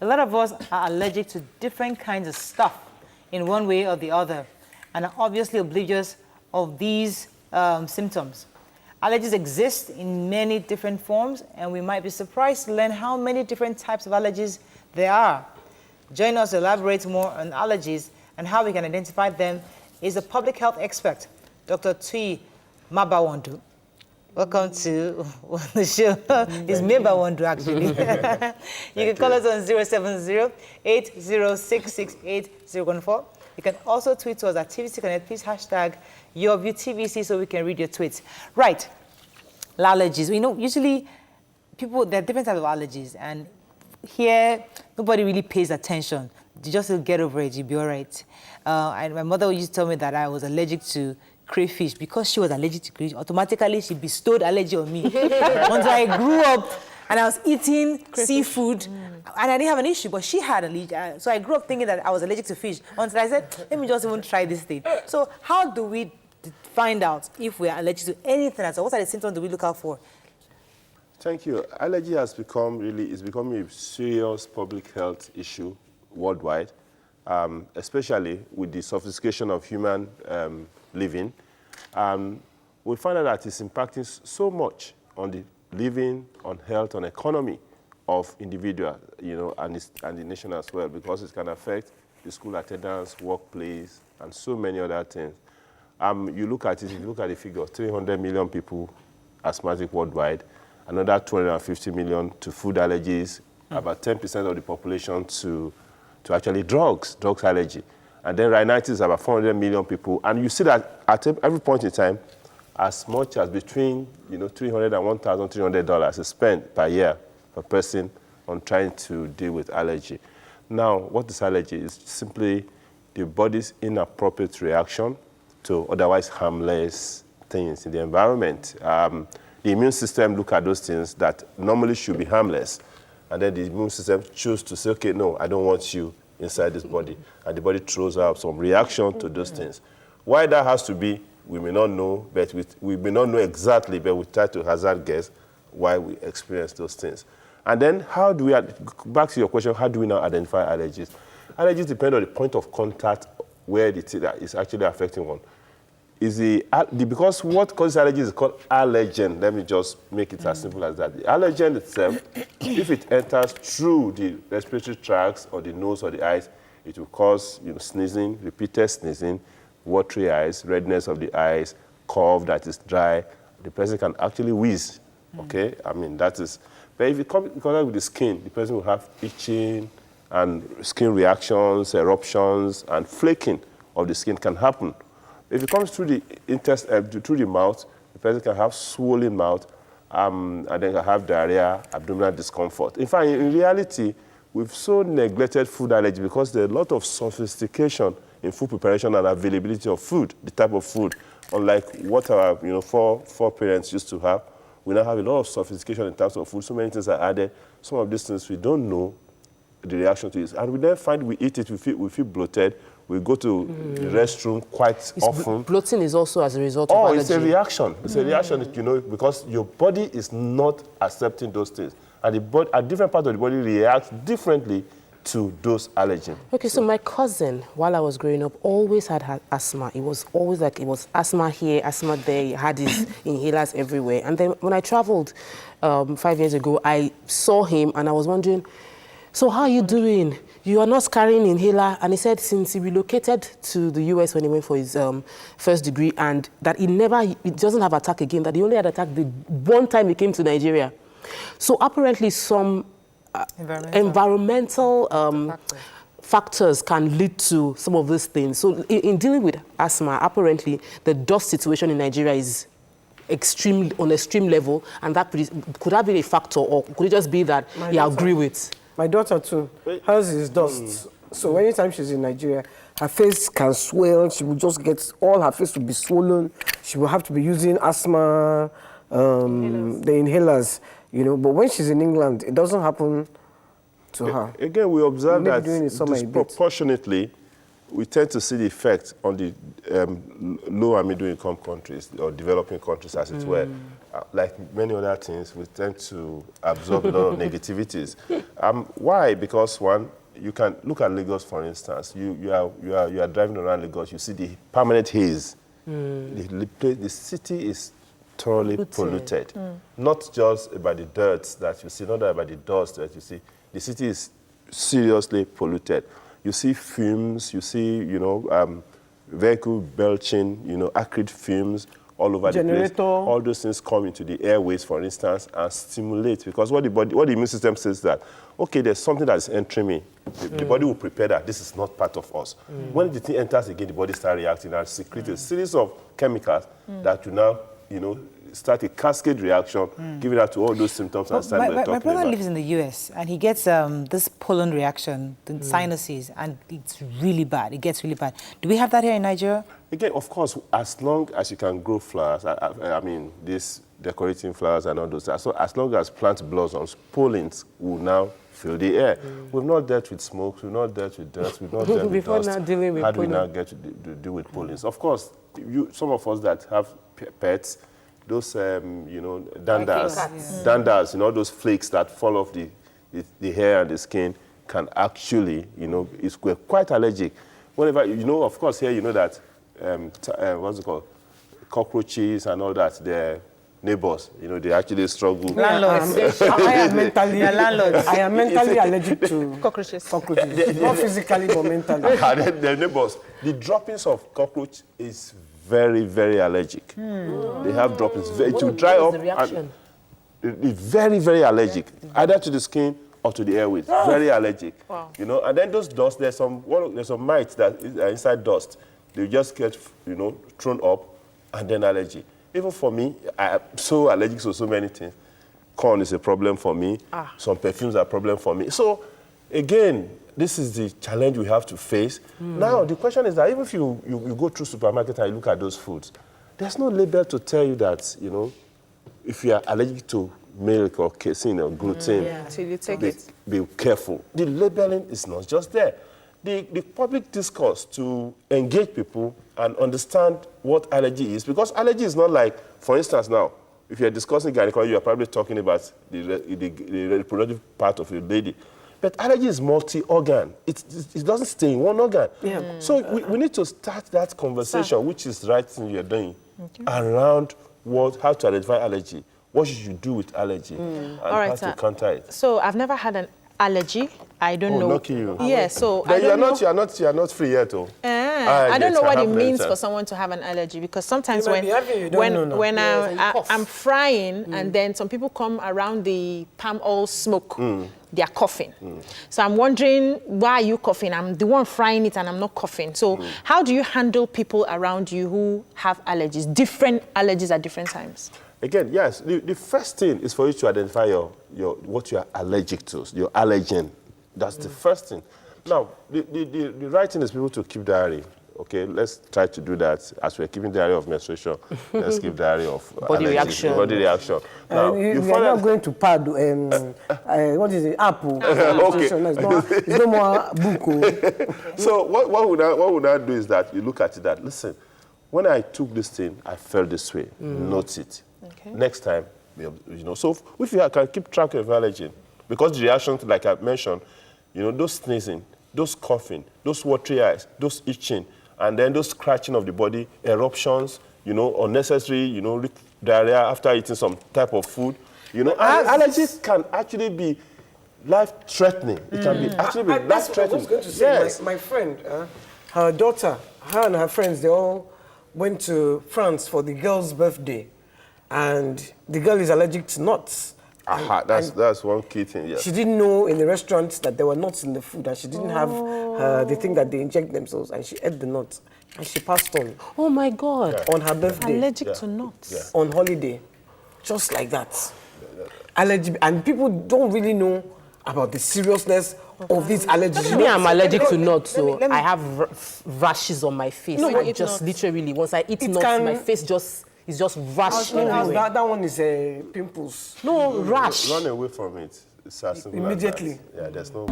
A lot of us are allergic to different kinds of stuff in one way or the other, and are obviously oblivious of these symptoms. Allergies exist in many different forms, and we might be surprised to learn how many different types of allergies there are. Join us to elaborate more on allergies and how we can identify them is a public health expert, Dr. Tuyi Meba Wondu. Welcome to the show. It's Meba Wondu, actually. You can call us on 070-80668014. You can also tweet to us at TVC Connect. Please hashtag YourViewTVC so we can read your tweets. Right, allergies. We know usually people, there are different types of allergies, and here nobody really pays attention. You just get over it, you'll be all right. And my mother used to tell me that I was allergic to crayfish. Because she was allergic to crayfish, automatically she bestowed allergy on me. Until I grew up and I was eating seafood, and I didn't have an issue, but she had allergy. So I grew up thinking that I was allergic to fish until I said, let me just even try this thing. So how do we find out if we are allergic to anything at all? What are the symptoms do we look out for? Thank you. Allergy has become it's becoming a serious public health issue worldwide, especially with the sophistication of human living. We find out that it's impacting so much on the living, on health, on economy of individuals, and the nation as well, because it can affect the school attendance, workplace, and so many other things. You look at it, if you look at the figure, 300 million people asthmatic worldwide, another 250 million to food allergies, about 10% of the population to actually drugs allergy. And then right now it is about 400 million people. And you see that at every point in time, as much as between $300 and $1,300 is spent per year per person on trying to deal with allergy. Now, what is allergy? It's simply the body's inappropriate reaction to otherwise harmless things in the environment. The immune system look at those things that normally should be harmless, and then the immune system choose to say, okay, no, I don't want you inside this body, and the body throws out some reaction to those things. Why that has to be, we may not know, but we may not know exactly, but we try to hazard guess why we experience those things. And then how do we, back to your question, how do we now identify allergies? Allergies depend on the point of contact where the thing that is actually affecting one. Because what causes allergies is called allergen. Let me just make it as simple as that. The allergen itself, if it enters through the respiratory tracts or the nose or the eyes, it will cause sneezing, repeated sneezing, watery eyes, redness of the eyes, cough that is dry. The person can actually wheeze, okay? I mean, that is... But if you come in contact with the skin, the person will have itching and skin reactions, eruptions, and flaking of the skin can happen. If it comes through the through the mouth, the person can have swollen mouth, and then can have diarrhea, abdominal discomfort. In fact, in reality, we've so neglected food allergy because there's a lot of sophistication in food preparation and availability of food, the type of food. Unlike what our foreparents used to have, we now have a lot of sophistication in terms of food. So many things are added. Some of these things we don't know the reaction to it, and we then find we eat it, we feel bloated. We go to the restroom quite often. Bloating is also as a result of allergy. It's a reaction. It's a reaction, because your body is not accepting those things. And a different part of the body reacts differently to those allergens. Okay, so my cousin, while I was growing up, always had asthma. It was always like it was asthma here, asthma there. He had his inhalers everywhere. And then when I traveled 5 years ago, I saw him and I was wondering, so how are you doing? You are not carrying inhaler. And he said since he relocated to the US when he went for his first degree, and that he doesn't have attack again, that he only had attack the one time he came to Nigeria. So apparently some environmental factors can lead to some of these things. So in dealing with asthma, apparently the dust situation in Nigeria is on extreme level, and that could that be a factor, or could it just be that you agree with? My daughter too, hers is dust. So anytime she's in Nigeria, her face can swell, she will just all her face will be swollen. She will have to be using asthma, the inhalers, But when she's in England, it doesn't happen to her. Again, we observe that disproportionately, we tend to see the effect on the low and middle income countries or developing countries, as it were. Like many other things, we tend to absorb a lot of negativities. Why? Because one, you can look at Lagos, for instance. You are driving around Lagos, you see the permanent haze. The city is thoroughly polluted. Not just by the dirt that you see, not by the dust that you see. The city is seriously polluted. You see fumes, you see, vehicle belching, acrid fumes all over the place. All those things come into the airways, for instance, and stimulate. Because what the immune system says that, okay, there's something that's entering me. The body will prepare that this is not part of us. When the thing enters again, the body starts reacting and secretes a series of chemicals that will now, start a cascade reaction, giving out to all those symptoms and signs we're talking about. My brother lives in the US, and he gets this pollen reaction, the sinuses, and it's really bad. It gets really bad. Do we have that here in Nigeria? Again, of course, as long as you can grow flowers, I mean, these decorating flowers and all those, so as long as plant blossoms, pollens will now fill the air. We've not dealt with smoke, we've not dealt with dust, we've not dealt with dust. Now dealing with How do we pollen? now get to deal with pollens? Of course, some of us that have pets, those, danders, those flakes that fall off the hair and the skin can actually, it's quite allergic. Whenever, of course, here that, what's it called, cockroaches and all that, they're neighbors, they actually struggle. Landlords. I am mentally, landlords. I am mentally allergic to Cockroaches. Not physically, but mentally. They're neighbors. The droppings of cockroach is very, very allergic. They have droppings. It will dry up. The reaction? It's very, very allergic, either to the skin or to the airways. Very allergic. Wow. And then those dust, there's some mites that are inside dust. They just get, thrown up, and then allergy. Even for me, I am so allergic to so many things. Corn is a problem for me. Some perfumes are a problem for me. So, again, this is the challenge we have to face. Now, the question is that even if you go through supermarket and you look at those foods, there's no label to tell you that, if you are allergic to milk or casein or gluten, So you take it. be careful. The labeling is not just there. The public discourse to engage people and understand what allergy is, because allergy is not like, for instance now, if you're discussing gynecology, you're probably talking about the reproductive part of your lady. But allergy is multi-organ. It doesn't stay in one organ. So we need to start that conversation, which is the right thing you're doing, around how to identify allergy. What should you do with allergy? And how to counter it. So I've never had an allergy. I don't know. Lucky you. Yeah, so But I don't know. you're not free yet, though. I don't know what it means anytime. for someone to have an allergy, because sometimes You might be having, you don't know now. when Yeah, I'm frying and then some people come around the palm oil smoke, they are coughing. So I'm wondering, why are you coughing? I'm the one frying it and I'm not coughing. So how do you handle people around you who have allergies, different allergies at different times? Again, yes, the first thing is for you to identify what you are allergic to, your allergen. That's the first thing. Now, the right thing is people to keep diary. Okay, let's try to do that. As we're keeping diary of menstruation, let's keep diary of Body allergies, reaction. Body reaction. Now, You are not going to pad, what is it, Apple. Okay. It's no more book. So what would I do is that you look at it that, listen, when I took this thing, I felt this way. Note it. Okay. Next time, so if you can keep track of allergen, because the reactions, like I mentioned, those sneezing, those coughing, those watery eyes, those itching, and then those scratching of the body, eruptions, unnecessary, diarrhea after eating some type of food, allergies can actually be life-threatening. It can be actually be That's what I life-threatening. was going to say. Yes. My friend, her daughter, her and her friends, they all went to France for the girl's birthday. And the girl is allergic to nuts. That's one key thing, yes. She didn't know in the restaurant that there were nuts in the food, and she didn't have the thing that they inject themselves, and she ate the nuts, and she passed on Oh my God. on her birthday, Allergic to nuts. on holiday, just like that. Allergy, and people don't really know about the seriousness of these allergies. Me, I'm allergic to nuts, so I have rashes on my face. No, I eat just nuts. literally, once I eat It nuts, can- my face is just rash everywhere. That one is pimples. No, rash. Run away from it. It's as simple as Immediately. that. Yeah, there's no...